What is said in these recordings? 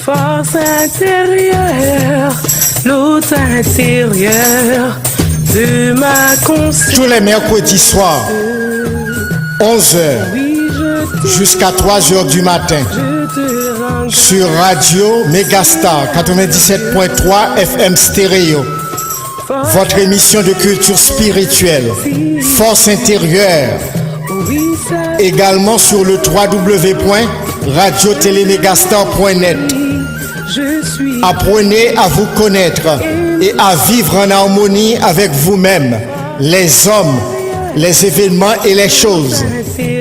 Force intérieure, l'autre intérieure de ma conscience. Tous les mercredis soirs, 11h jusqu'à 3h du matin, sur Radio Megastar 97.3 FM Stéréo. Votre émission de culture spirituelle, Force intérieure. Également sur le www.radiotélémégastar.net. Apprenez à vous connaître et à vivre en harmonie avec vous-même, les hommes, les événements et les choses,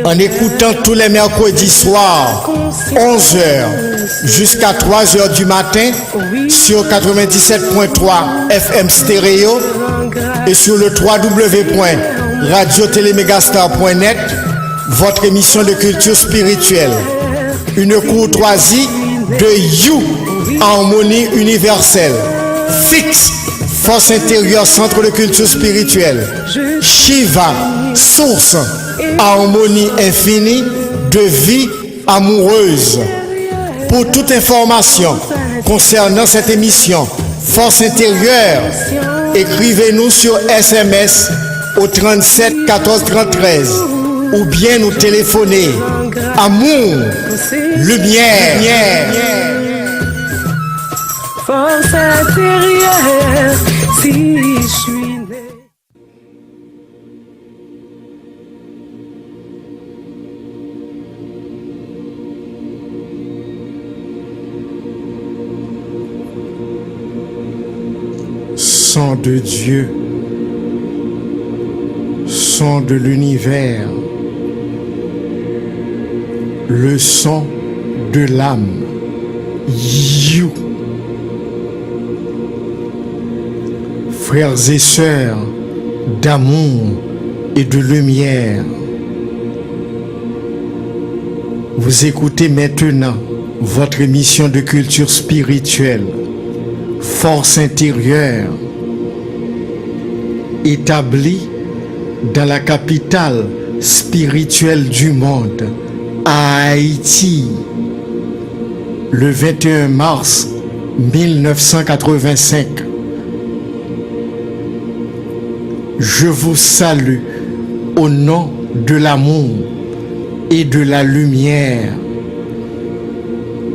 en écoutant tous les mercredis soirs, 11h jusqu'à 3h du matin, sur 97.3 FM Stéréo et sur le www.radiotélémégastar.net, votre émission de culture spirituelle. Une courtoisie de You, Harmonie universelle. Fixe, Force intérieure, centre de culture spirituelle. Shiva, source, harmonie infinie de vie amoureuse. Pour toute information concernant cette émission, Force intérieure, écrivez-nous sur SMS au 37 14 13 ou bien nous téléphoner. Amour, lumière. Force intérieure, si je suis né. Son de Dieu, son de l'univers, le son de l'âme. You. Frères et sœurs d'amour et de lumière, vous écoutez maintenant votre émission de culture spirituelle, Force intérieure, établie dans la capitale spirituelle du monde, à Haïti, le 21 mars 1985. Je vous salue au nom de l'amour et de la lumière,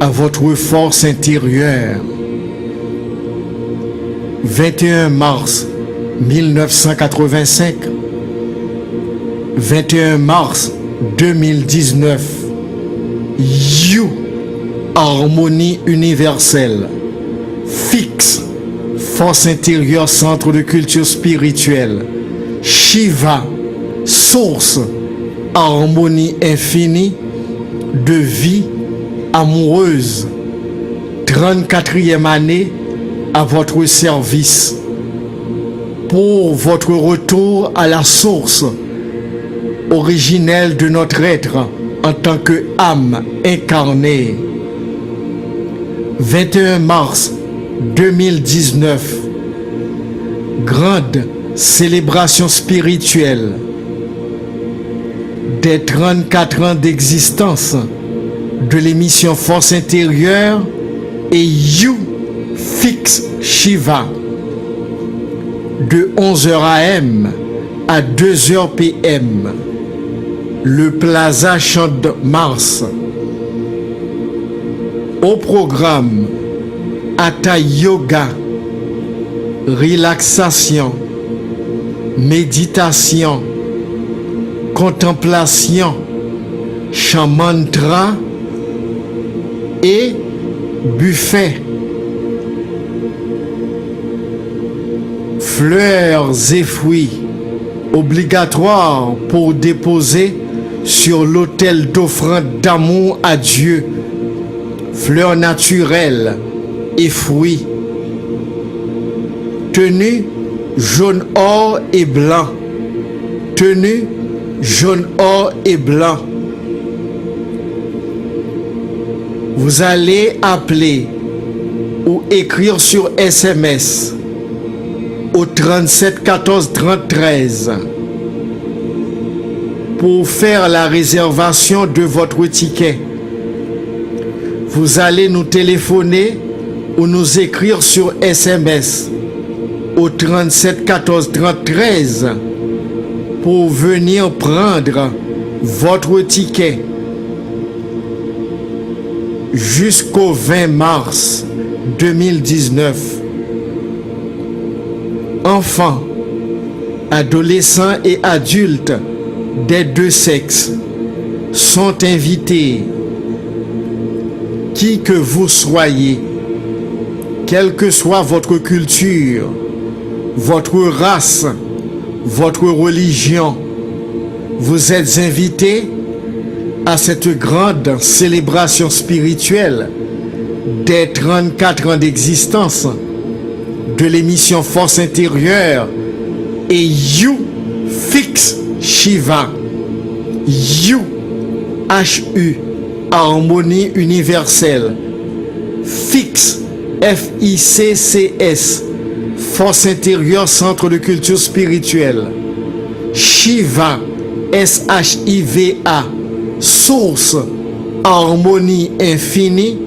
à votre force intérieure. 21 mars 1985, 21 mars 2019, You, harmonie universelle, fixe, force intérieure, centre de culture spirituelle, Shiva, source, harmonie infinie de vie amoureuse, 34e année à votre service, pour votre retour à la source originelle de notre être en tant que âme incarnée. 21 mars 2019, grande célébration spirituelle des 34 ans d'existence de l'émission Force intérieure et You Fixe Shiva, de 11h AM à 2h PM, le Plaza Champ de Mars. Au programme, Hatha Yoga, relaxation, méditation, contemplation, chant mantra et buffet. Fleurs et fruits obligatoires pour déposer sur l'autel d'offrande d'amour à Dieu. Fleurs naturelles et fruits. Tenue jaune, or et blanc. Tenue jaune, or et blanc. Vous allez appeler ou écrire sur SMS au 37 14 30 13 pour faire la réservation de votre ticket. vous allez nous téléphoner ou nous écrire sur SMS au 37 14 30 13 pour venir prendre votre ticket jusqu'au 20 mars 2019. Enfants, adolescents et adultes des deux sexes sont invités. Qui que vous soyez, quelle que soit votre culture, votre race, votre religion, vous êtes invités à cette grande célébration spirituelle des 34 ans d'existence de l'émission Force intérieure et You Fix Shiva. You, H-U, harmonie universelle. Fix, F-I-C-C-S, Force intérieure, centre de culture spirituelle. Shiva, S-H-I-V-A, source, harmonie infinie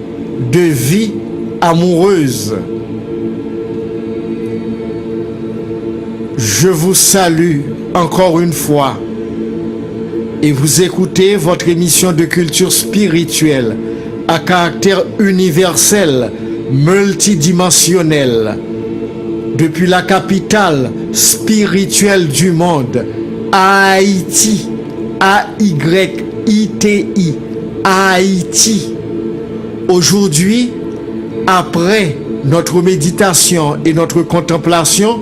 de vie amoureuse. Je vous salue encore une fois et vous écoutez votre émission de culture spirituelle à caractère universel, multidimensionnel, depuis la capitale spirituelle du monde, Haïti, A-Y-I-T-I, Haïti. Aujourd'hui, après notre méditation et notre contemplation,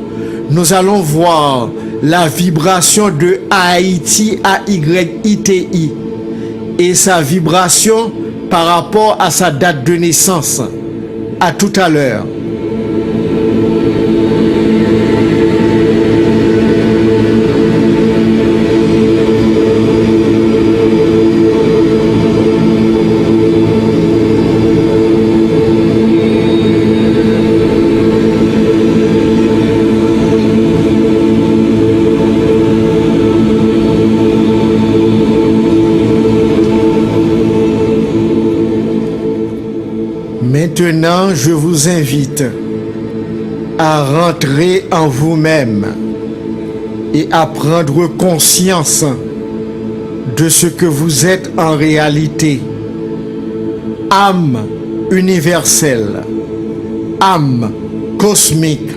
nous allons voir la vibration de Haïti, A-Y-I-T-I, et sa vibration par rapport à sa date de naissance. À tout à l'heure. Maintenant, je vous invite à rentrer en vous-même et à prendre conscience de ce que vous êtes en réalité. Âme universelle, âme cosmique,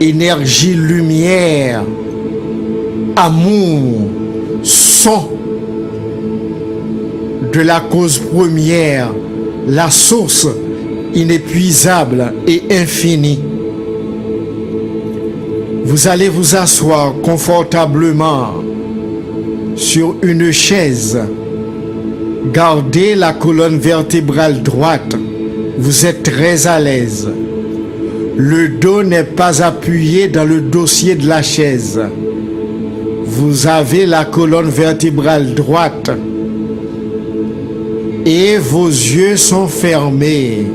énergie lumière, amour, son de la cause première, la source inépuisable et infinie. Vous allez vous asseoir confortablement sur une chaise. Gardez la colonne vertébrale droite. Vous êtes très à l'aise. Le dos n'est pas appuyé dans le dossier de la chaise. Vous avez la colonne vertébrale droite. Et vos yeux sont fermés.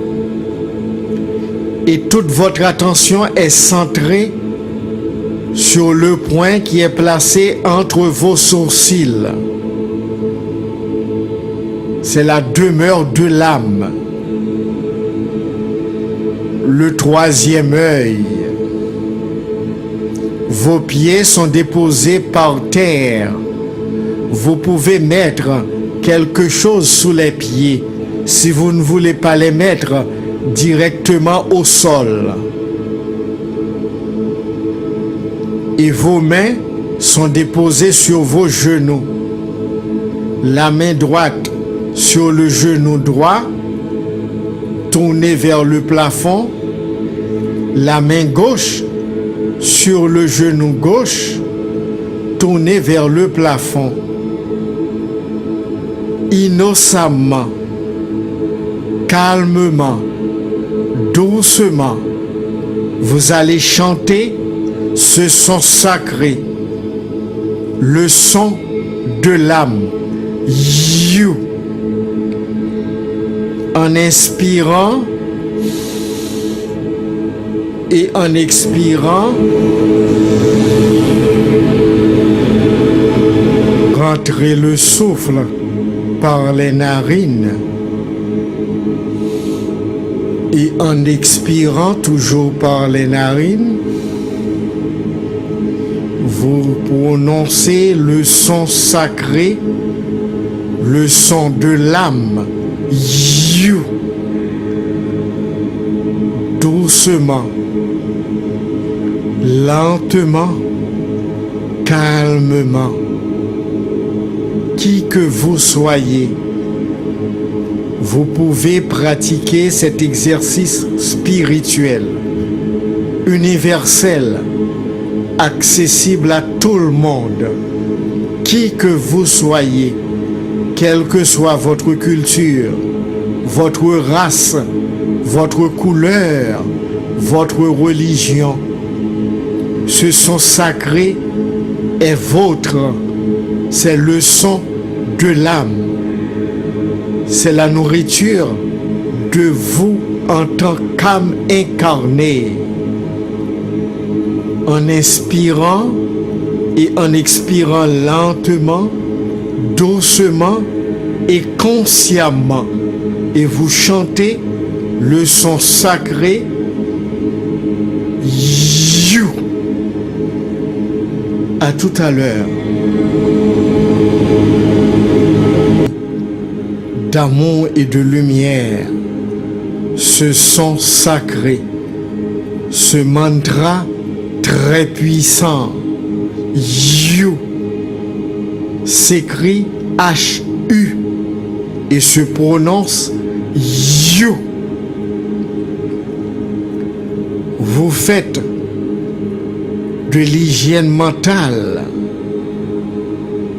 Et toute votre attention est centrée sur le point qui est placé entre vos sourcils. C'est la demeure de l'âme. Le troisième œil. Vos pieds sont déposés par terre. Vous pouvez mettre quelque chose sous les pieds si vous ne voulez pas les mettre directement au sol. Et vos mains sont déposées sur vos genoux. La main droite sur le genou droit, tournée vers le plafond. La main gauche sur le genou gauche, tournée vers le plafond. Innocemment, calmement, doucement, vous allez chanter ce son sacré, le son de l'âme, You. En inspirant et en expirant, rentrez le souffle par les narines Et en expirant toujours par les narines, vous prononcez le son sacré, le son de l'âme, you, doucement, lentement, calmement. Qui que vous soyez, vous pouvez pratiquer cet exercice spirituel, universel, accessible à tout le monde. Qui que vous soyez, quelle que soit votre culture, votre race, votre couleur, votre religion, ce son sacré est vôtre. C'est le son de l'âme. C'est la nourriture de vous en tant qu'âme incarnée. En inspirant et en expirant lentement, doucement et consciemment. Et vous chantez le son sacré You. À tout à l'heure. D'amour et de lumière, ce son sacré, ce mantra très puissant, You, s'écrit H-U et se prononce You. Vous faites de l'hygiène mentale,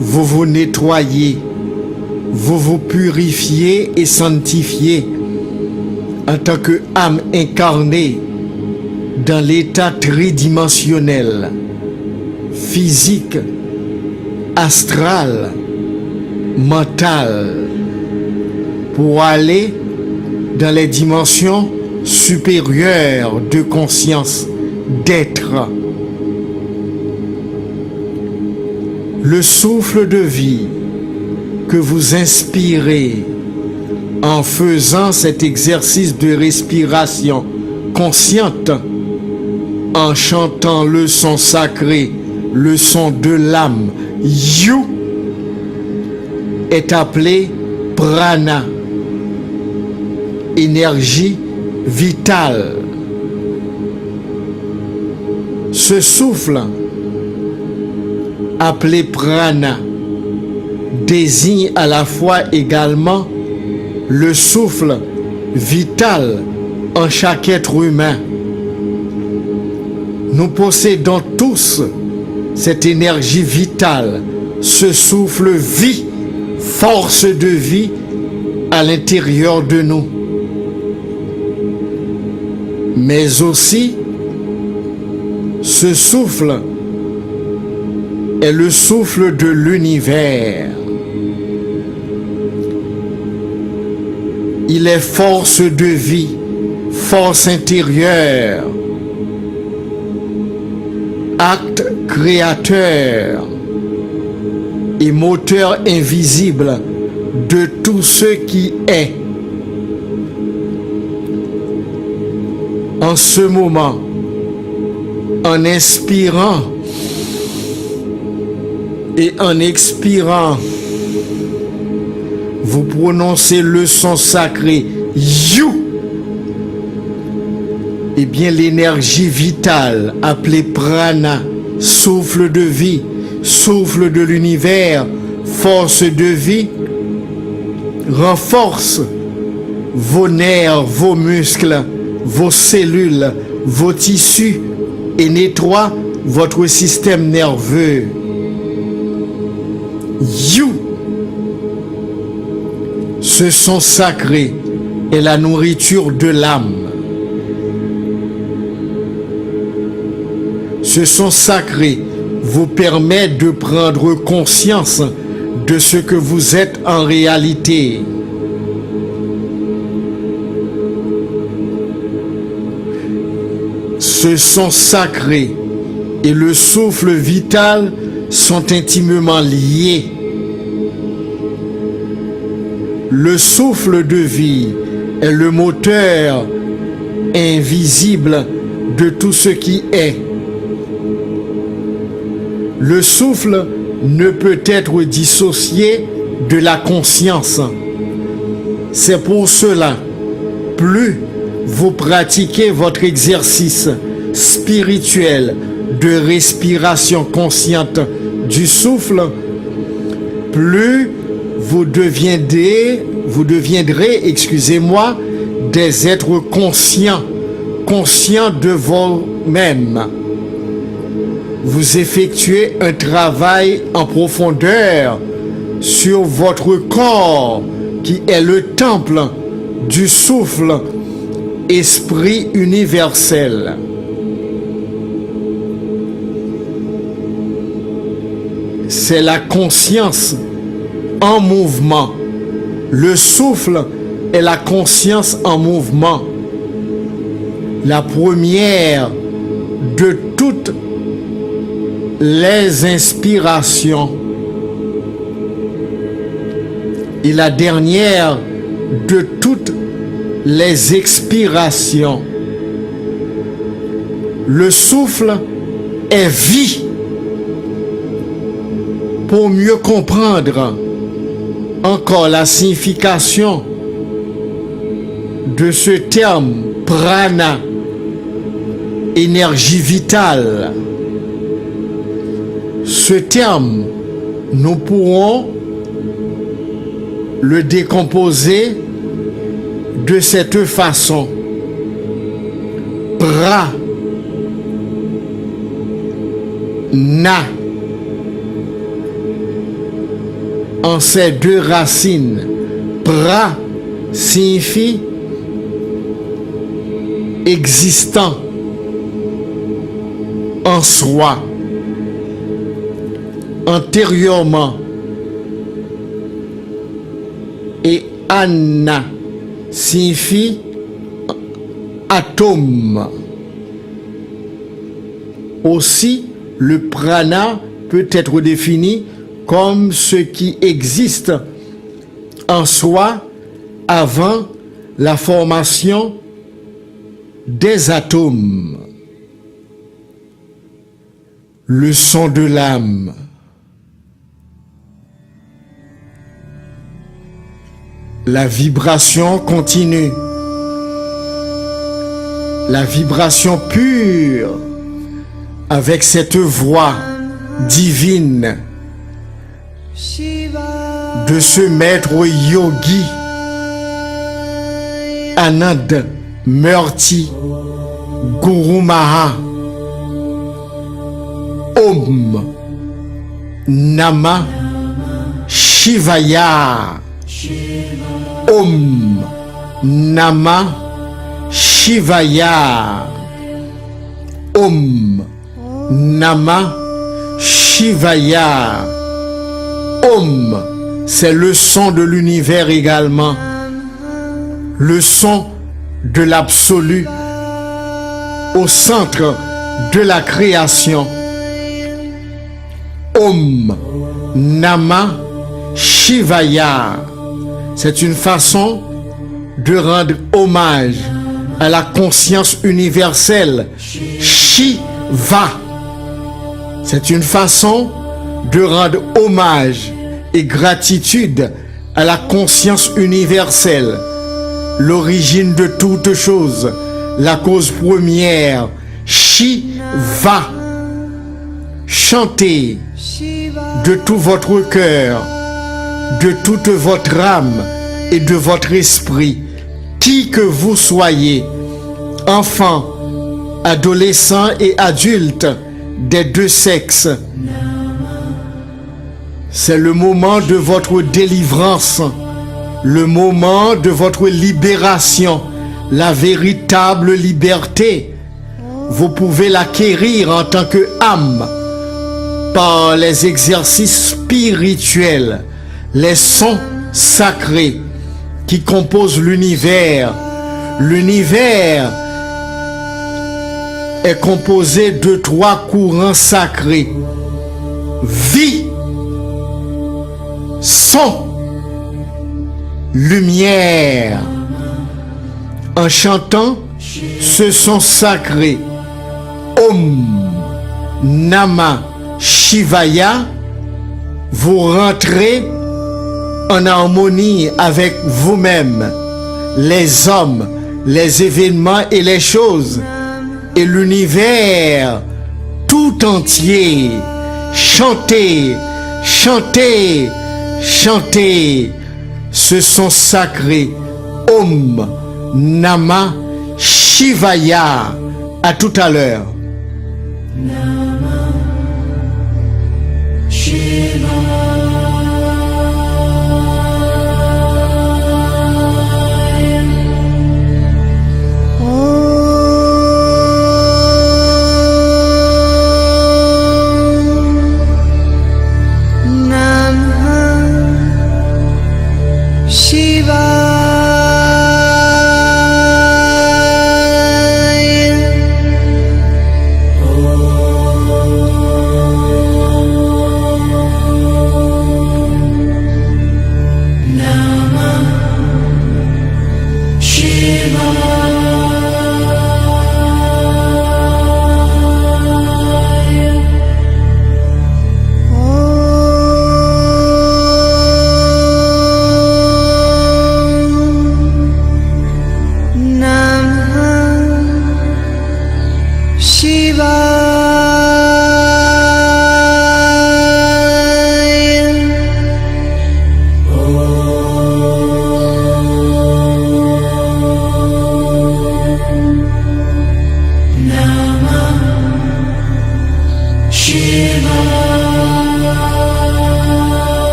vous vous nettoyez, vous vous purifiez et sanctifiez en tant que âme incarnée dans l'état tridimensionnel, physique, astral, mental, pour aller dans les dimensions supérieures de conscience, d'être. Le souffle de vie que vous inspirez en faisant cet exercice de respiration consciente, en chantant le son sacré, le son de l'âme, You, est appelé prana, énergie vitale. Ce souffle, appelé prana, désigne à la fois également le souffle vital en chaque être humain. Nous possédons tous cette énergie vitale, ce souffle vie, force de vie à l'intérieur de nous. Mais aussi, ce souffle est le souffle de l'univers. Il est force de vie, force intérieure, acte créateur et moteur invisible de tout ce qui est. En ce moment, en inspirant et en expirant, vous prononcez le son sacré You. Eh bien, l'énergie vitale appelée prana, souffle de vie, souffle de l'univers, force de vie, renforce vos nerfs, vos muscles, vos cellules, vos tissus et nettoie votre système nerveux. You. Ce son sacré est la nourriture de l'âme. Ce son sacré vous permet de prendre conscience de ce que vous êtes en réalité. Ce son sacré et le souffle vital sont intimement liés. Le souffle de vie est le moteur invisible de tout ce qui est. Le souffle ne peut être dissocié de la conscience. C'est pour cela, plus vous pratiquez votre exercice spirituel de respiration consciente du souffle, plus vous deviendrez, des êtres conscients de vous-même. Vous effectuez un travail en profondeur sur votre corps qui est le temple du souffle, esprit universel. C'est la conscience en mouvement. Le souffle est la conscience en mouvement. La première de toutes les inspirations et la dernière de toutes les expirations. Le souffle est vie. Pour mieux comprendre encore la signification de ce terme prana, énergie vitale, ce terme, nous pourrons le décomposer de cette façon. Prana en ces deux racines. Pra signifie existant en soi, antérieurement, et anna signifie atome. Aussi, le prana peut être défini comme ce qui existe en soi avant la formation des atomes. Le son de l'âme. La vibration continue. La vibration pure avec cette voix divine de ce maître yogi Anand Murti Guru Maha. Om Namah Shivaya. Om Namah Shivaya. Om Namah Shivaya. Om, c'est le son de l'univers également, le son de l'absolu au centre de la création. Om Namah Shivaya. C'est une façon de rendre hommage à la conscience universelle. Shiva. C'est une façon de rendre hommage et gratitude à la conscience universelle, l'origine de toute chose, la cause première. Shiva. Chantez de tout votre cœur, de toute votre âme et de votre esprit, qui que vous soyez, enfants, adolescents et adultes des deux sexes. C'est le moment de votre délivrance, le moment de votre libération, la véritable liberté. Vous pouvez l'acquérir en tant qu'âme par les exercices spirituels, les sons sacrés qui composent l'univers. L'univers est composé de 3 courants sacrés: vie, son, lumière. En chantant ce son sacré, Om Nama Shivaya, vous rentrez en harmonie avec vous-même, les hommes, les événements et les choses, et l'univers tout entier. Chantez, chantez, chantez ce son sacré, Om Nama Shivaya. À tout à l'heure.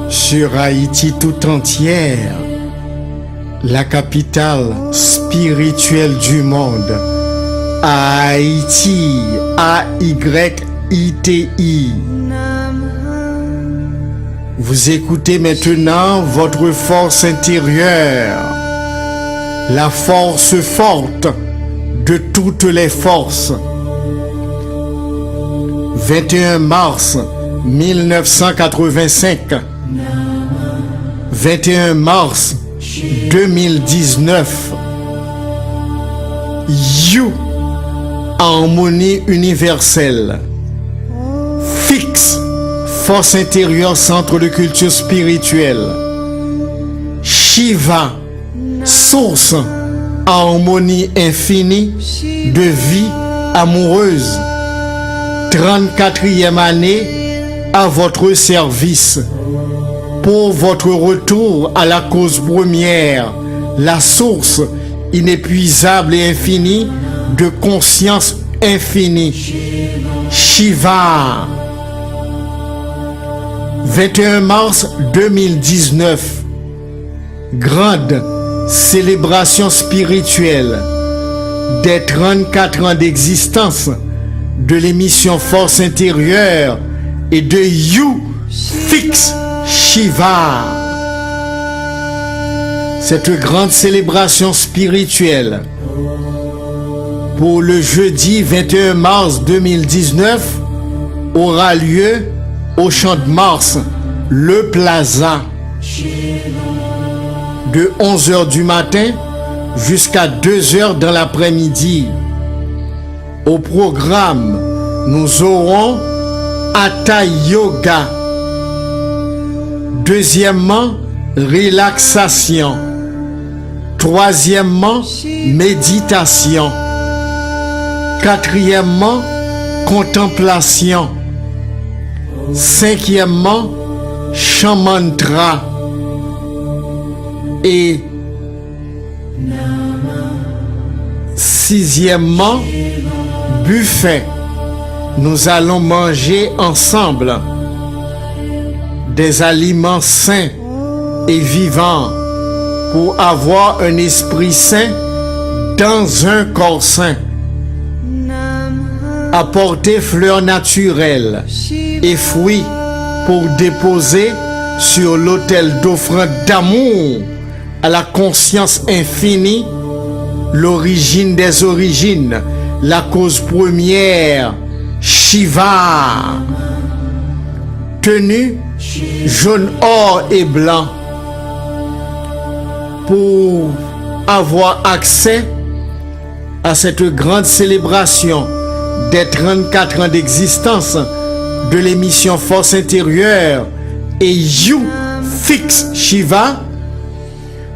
Sur Haïti tout entière, la capitale spirituelle du monde, Haïti, A-Y-I-T-I. Vous écoutez maintenant votre force intérieure, la force forte de toutes les forces. 21 mars 1985. 21 mars 2019. You, harmonie universelle. Fixe, force intérieure, centre de culture spirituelle. Shiva, source, harmonie infinie de vie amoureuse. 34e année à votre service. Pour votre retour à la cause première, la source inépuisable et infinie de conscience infinie. Shiva. 21 mars 2019. Grande célébration spirituelle des 34 ans d'existence de l'émission Force intérieure et de You Fix Shiva. Cette grande célébration spirituelle pour le jeudi 21 mars 2019 aura lieu au Champ de Mars, le Plaza, de 11h du matin jusqu'à 2h dans l'après-midi. Au programme, nous aurons Hatha Yoga, Deuxièmement, relaxation. Troisièmement, méditation. Quatrièmement, contemplation. Cinquièmement, chant mantra. Et sixièmement, buffet. Nous allons manger ensemble des aliments sains et vivants pour avoir un esprit sain dans un corps sain. Apporter fleurs naturelles et fruits pour déposer sur l'autel d'offrande d'amour à la conscience infinie, l'origine des origines, la cause première, Shiva. Tenue jaune, or et blanc pour avoir accès à cette grande célébration des 34 ans d'existence de l'émission Force Intérieure et You Fix Shiva.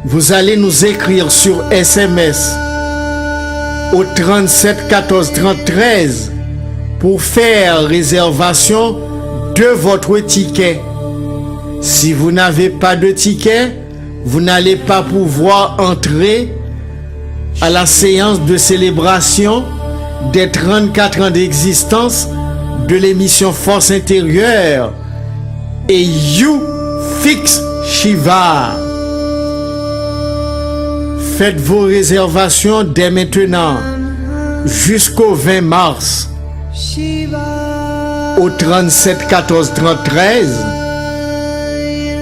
Vous allez nous écrire sur SMS au 37 14 30 13 pour faire réservation de votre ticket. Si vous n'avez pas de ticket, vous n'allez pas pouvoir entrer à la séance de célébration des 34 ans d'existence de l'émission Force Intérieure et You Fix Shiva. Faites vos réservations dès maintenant jusqu'au 20 mars au 37 14 30 13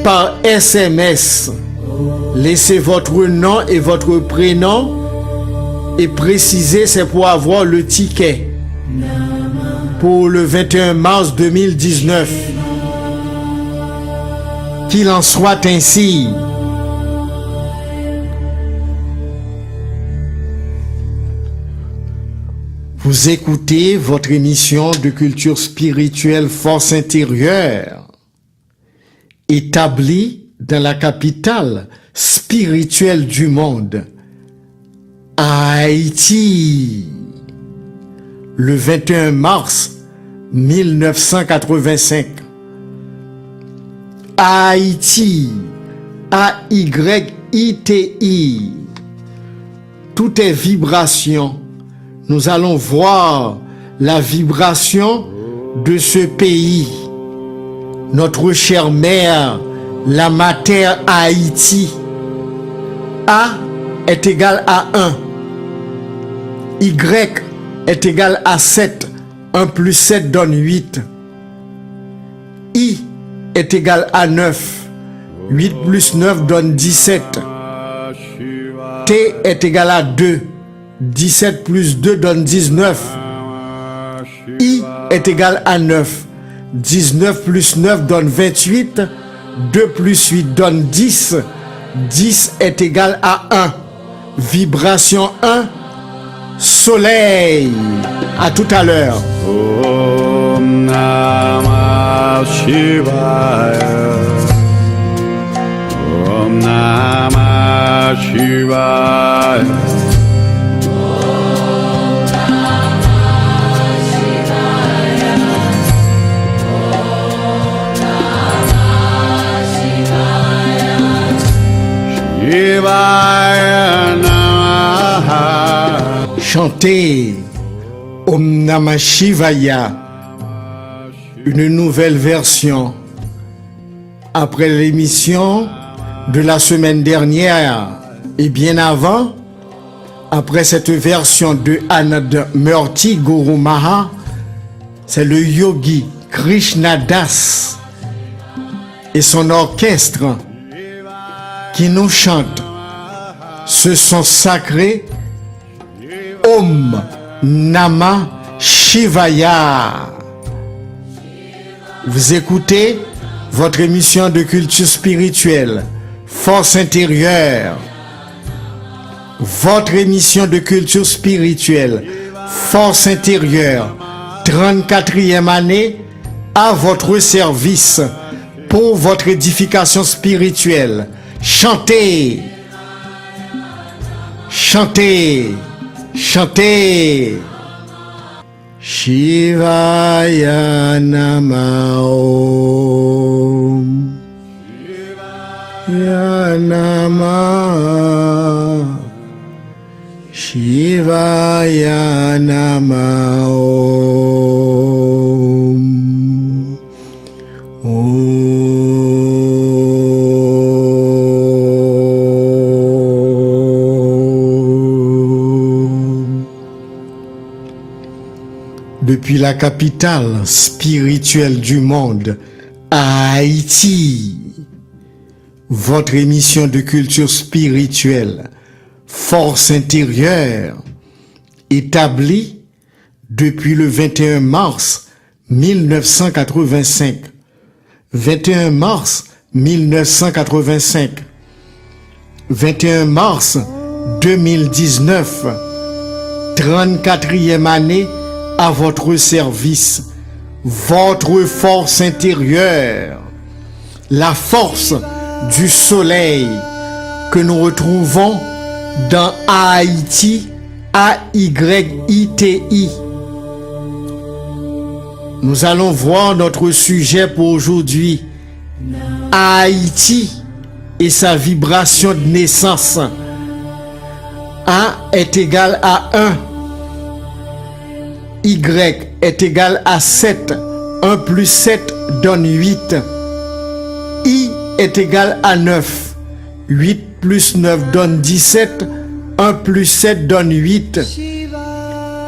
par SMS. Laissez votre nom et votre prénom et précisez c'est pour avoir le ticket pour le 21 mars 2019. Qu'il en soit ainsi. Vous écoutez votre émission de culture spirituelle Force Intérieure, établie dans la capitale spirituelle du monde, Haïti, le 21 mars 1985. Haïti, A-Y-I-T-I. Tout est vibration. Nous allons voir la vibration de ce pays. Notre chère mère, la Mater Haïti. A est égal à 1. Y est égal à 7. 1 plus 7 donne 8. I est égal à 9. 8 plus 9 donne 17. T est égal à 2. 17 plus 2 donne 19. I est égal à 9. 19 plus 9 donne 28. 2 plus 8 donne 10. 10 est égal à 1. Vibration 1. Soleil. À tout à l'heure. Om Namah Shivaya. Om Namah Shivaya. Chantez Om Namah Shivaya, une nouvelle version après l'émission de la semaine dernière et bien avant, après cette version de Anand Murti Guru Maha, c'est le yogi Krishna Das et son orchestre qui nous chante ce son sacré Om Namah Shivaya. Vous écoutez votre émission de culture spirituelle Force Intérieure. Votre émission de culture spirituelle Force Intérieure, 34e année à votre service pour votre édification spirituelle. Chantez, chantez, chantez. Shivaya Namah. Shivaya Namah. Shivaya Namah. Depuis la capitale spirituelle du monde, à Haïti, votre émission de culture spirituelle, Force intérieure, établie depuis le 21 mars 1985. 21 mars 1985. 21 mars 2019. 34e année à votre service. Votre force intérieure. La force du soleil que nous retrouvons dans Haïti, A-Y-I-T-I. Nous allons voir notre sujet pour aujourd'hui. Haïti et sa vibration de naissance. A est égal à 1. Y est égal à 7. 1 plus 7 donne 8. I est égal à 9. 8 plus 9 donne 17. 1 plus 7 donne 8.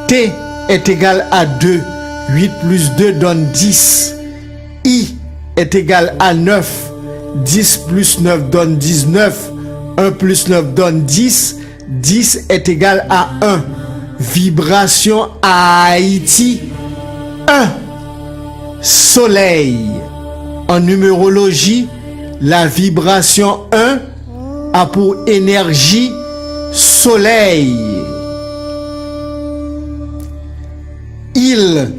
T est égal à 2. 8 plus 2 donne 10. I est égal à 9. 10 plus 9 donne 19. 1 plus 9 donne 10. 10 est égal à 1. Vibration à Haïti. 1. Soleil. En numérologie, la vibration 1 a pour énergie soleil. Il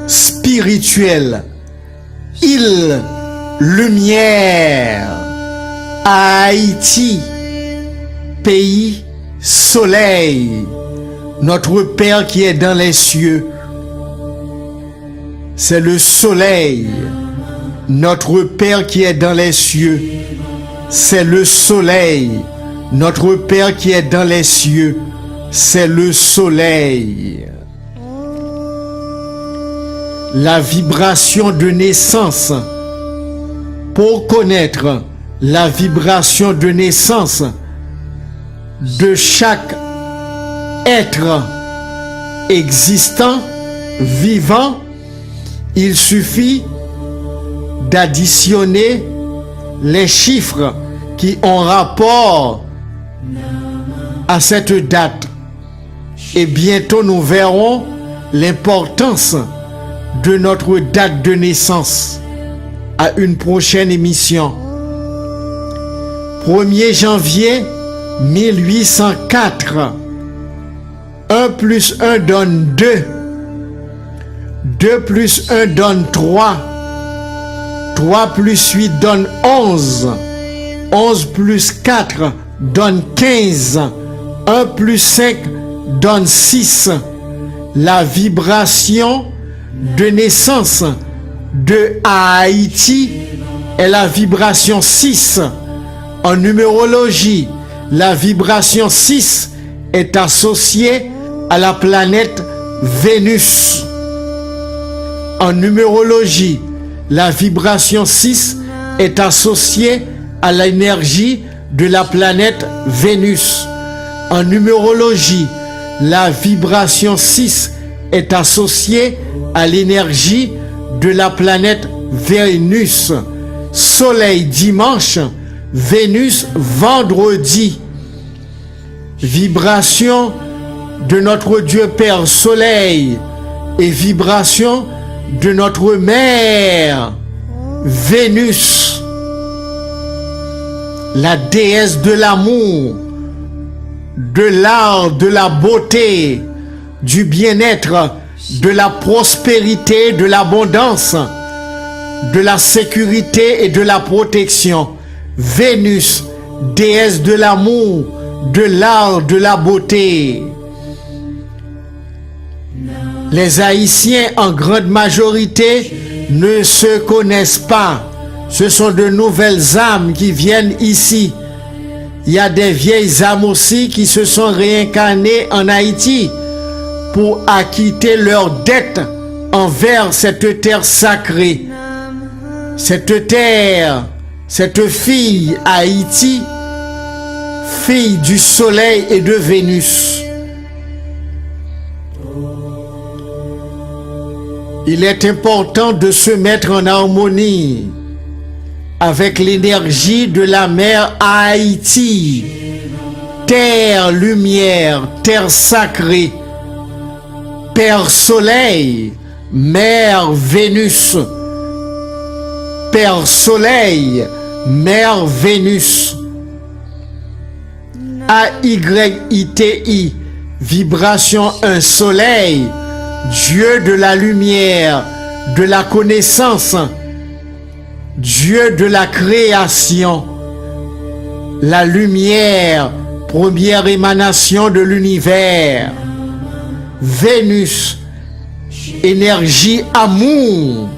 spirituel. Il lumière. Haïti, pays soleil. Notre Père qui est dans les cieux, c'est le soleil. Notre Père qui est dans les cieux, c'est le soleil. Notre Père qui est dans les cieux, c'est le soleil. La vibration de naissance. Pour connaître la vibration de naissance de chaque être existant, vivant, il suffit d'additionner les chiffres qui ont rapport à cette date. Et bientôt nous verrons l'importance de notre date de naissance à une prochaine émission. 1er janvier 1804. 1 plus 1 donne 2. 2 plus 1 donne 3. 3 plus 8 donne 11. 11 plus 4 donne 15. 1 plus 5 donne 6. La vibration de naissance de Haïti est la vibration 6. En numérologie, la vibration 6 est associée à la planète Vénus. En numérologie, la vibration 6 est associée à l'énergie de la planète Vénus. En numérologie, la vibration 6 est associée à l'énergie de la planète Vénus. Soleil dimanche, Vénus vendredi. Vibration de notre Dieu Père Soleil et vibration de notre Mère Vénus, la déesse de l'amour, de l'art, de la beauté, du bien-être, de la prospérité, de l'abondance. de la sécurité et de la protection. Vénus, déesse de l'amour, de l'art, de la beauté. Les Haïtiens en grande majorité ne se connaissent pas. Ce sont de nouvelles âmes qui viennent ici. Il y a des vieilles âmes aussi qui se sont réincarnées en Haïti pour acquitter leurs dettes envers cette terre sacrée. Cette terre, cette fille Haïti, fille du soleil et de Vénus. Il est important de se mettre en harmonie avec l'énergie de la mère Haïti, terre lumière, terre sacrée, Père Soleil, Mère Vénus, Père Soleil, Mère Vénus, AYITI, vibration un soleil, Dieu de la lumière, de la connaissance, Dieu de la création, la lumière, première émanation de l'univers. Vénus, énergie amour.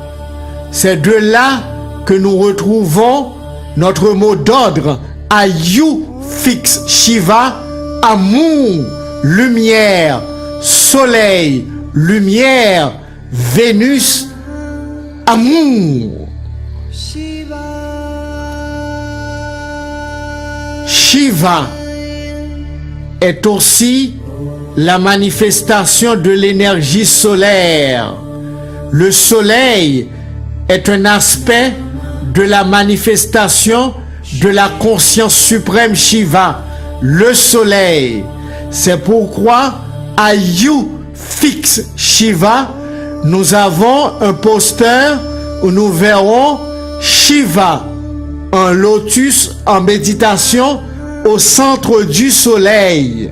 C'est de là que nous retrouvons notre mot d'ordre, Ayu fixe Shiva, amour, lumière, soleil, lumière, Vénus, amour. Shiva est aussi la manifestation de l'énergie solaire. Le soleil est un aspect de la manifestation de la conscience suprême Shiva, le soleil. C'est pourquoi à You Fix Shiva, nous avons un poster où nous verrons Shiva en lotus en méditation au centre du soleil.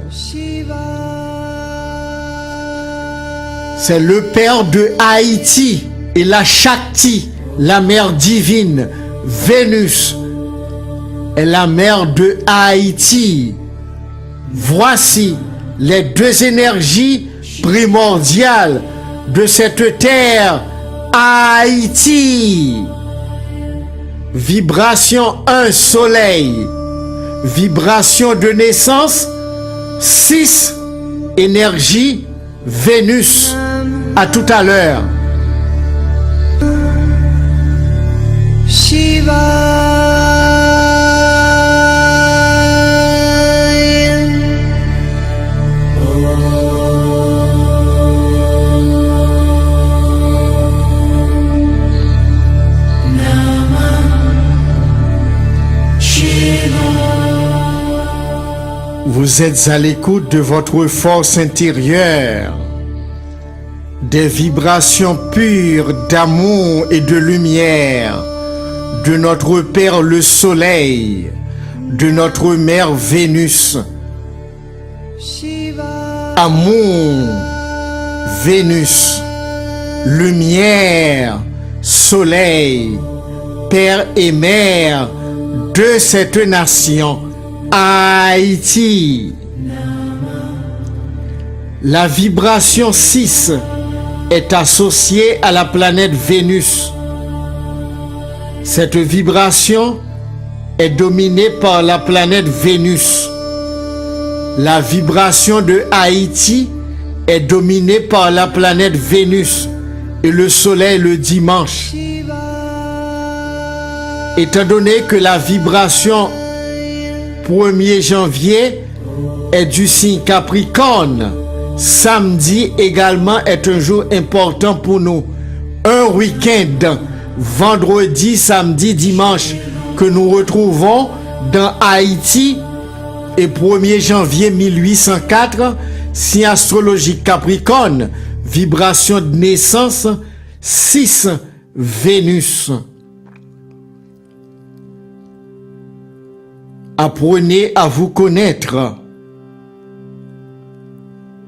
C'est le père de Haïti et la Shakti, la mère divine. Vénus est la mère de Haïti. Voici les deux énergies primordiales de cette terre Haïti. Vibration 1 soleil, vibration de naissance 6 énergie Vénus. À tout à l'heure. Vous êtes à l'écoute de votre force intérieure, des vibrations pures d'amour et de lumière, de notre Père le Soleil, de notre Mère Vénus. Amour, Vénus, lumière, Soleil, Père et Mère de cette nation, Haïti. La vibration 6 est associée à la planète Vénus. Cette vibration est dominée par la planète Vénus. La vibration de Haïti est dominée par la planète Vénus et le soleil le dimanche. Étant donné que la vibration 1er janvier est du signe Capricorne, samedi également est un jour important pour nous. Un week-end, vendredi, samedi, dimanche, que nous retrouvons dans Haïti. Et 1er janvier 1804, signe astrologique Capricorne, vibration de naissance 6, Vénus. Apprenez à vous connaître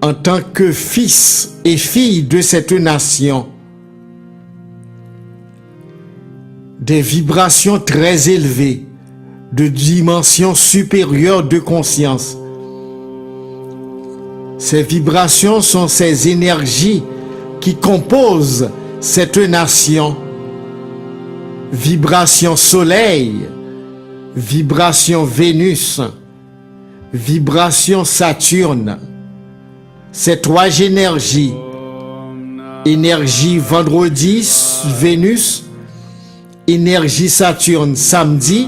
en tant que fils et fille de cette nation. des vibrations très élevées, de dimensions supérieures de conscience. Ces vibrations sont ces énergies qui composent cette nation. Vibration Soleil, vibration Vénus, vibration Saturne. Ces trois énergies, énergie vendredi, Vénus, énergie Saturne samedi,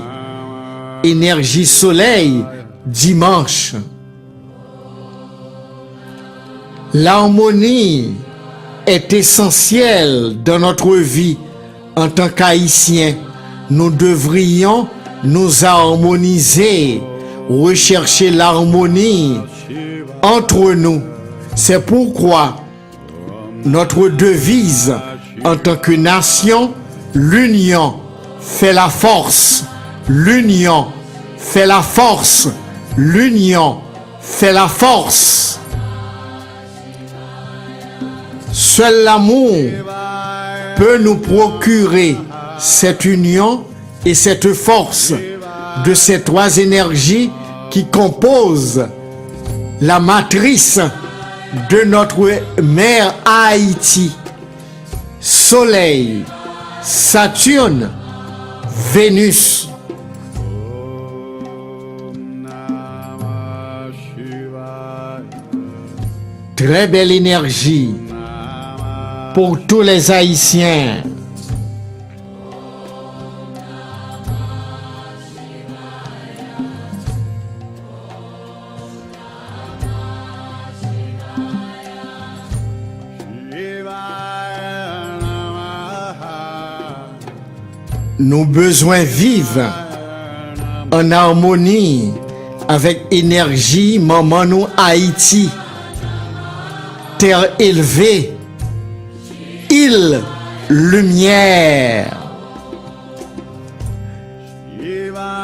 énergie Soleil dimanche. L'harmonie est essentielle dans notre vie en tant qu'Haïtiens. Nous devrions nous harmoniser, rechercher l'harmonie entre nous. C'est pourquoi notre devise en tant que nation, l'union fait la force. L'union fait la force. L'union fait la force. Seul l'amour peut nous procurer cette union et cette force de ces trois énergies qui composent la matrice de notre mère Haïti. Soleil, Saturne, Vénus. Très belle énergie pour tous les Haïtiens. Nos besoins vivent en harmonie avec énergie maman nous Haïti. Terre élevée, île, lumière.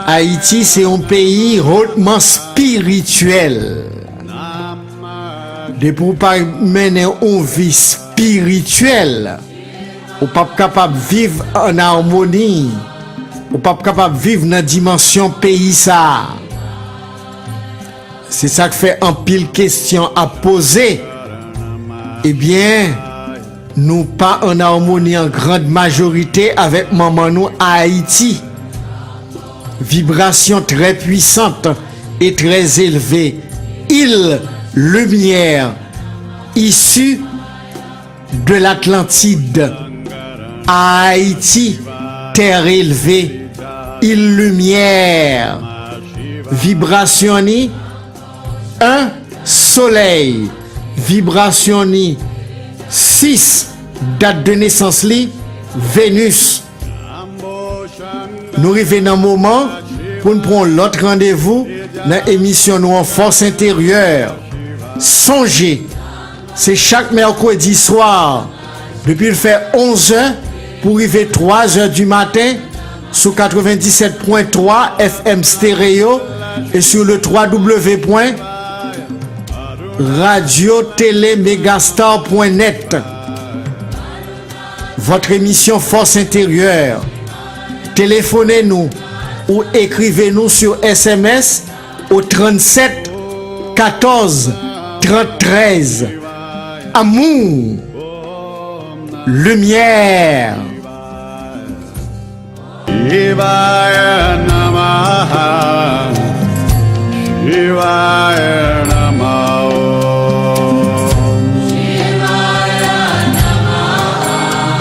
Haïti, c'est un pays hautement spirituel. De pour pas mener une vie spirituelle, ou pas capable de vivre en harmonie, ou pas capable de vivre dans la dimension pays ça. C'est ça qui fait un pile question à poser. Eh bien, nous pas en harmonie en grande majorité avec maman nous à Haïti. Vibration très puissante et très élevée. Île, lumière, issue de l'Atlantide. À Haïti, terre élevée, île, lumière. Vibration ni 1, soleil. Vibration ni 6, date de naissance li, Vénus. Nous arrivons dans un moment pour nous prendre l'autre rendez-vous dans l'émission nous en force intérieure. Songez, c'est chaque mercredi soir, depuis le fait 11h pour arriver 3h du matin sur 97.3 FM stéréo et sur le www.radio-télé-megastar.net. Votre émission Force intérieure. Téléphonez-nous ou écrivez-nous sur SMS au 37 14 13. Amour, lumière. Shivaya Namaha, Shivaya Namaha, Shivaya Namaha,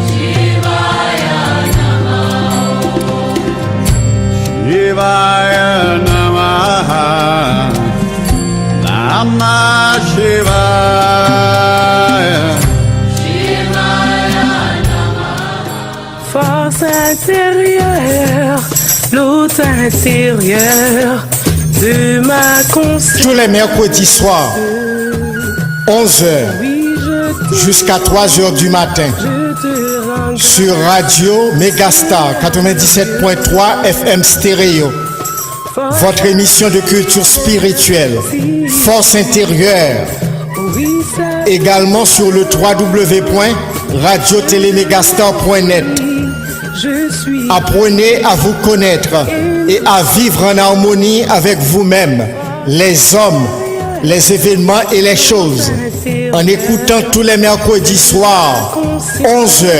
Shivaya Namaha, Shivaya Namaha, Namah Shivaya. Force intérieure, lutte intérieure de ma conscience. Tous les mercredis soirs, 11h jusqu'à 3h du matin, sur Radio Megastar 97.3 FM stéréo. Votre émission de culture spirituelle, Force intérieure. Également sur le www.radio-télé-megastar.net. Je suis Apprenez à vous connaître et à vivre en harmonie avec vous-même, les hommes, les événements et les choses, en écoutant tous les mercredis soirs, 11h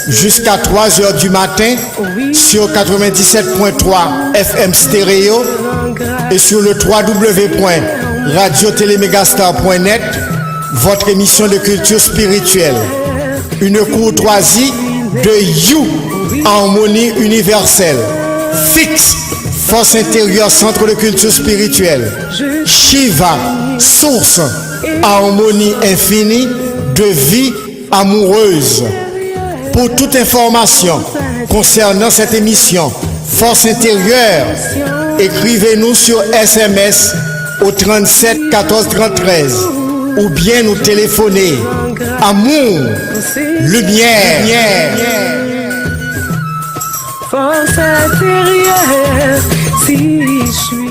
jusqu'à 3h du matin sur 97.3 FM stéréo et sur le www.radiotélémégastar.net, votre émission de culture spirituelle. Une courtoisie de You, Harmonie universelle. Fixe, force intérieure, centre de culture spirituelle. Shiva, source, harmonie infinie de vie amoureuse. Pour toute information concernant cette émission, force intérieure, écrivez-nous sur SMS au 37 14 13 ou bien nous téléphoner. Amour, lumière. force intérieure. Si je suis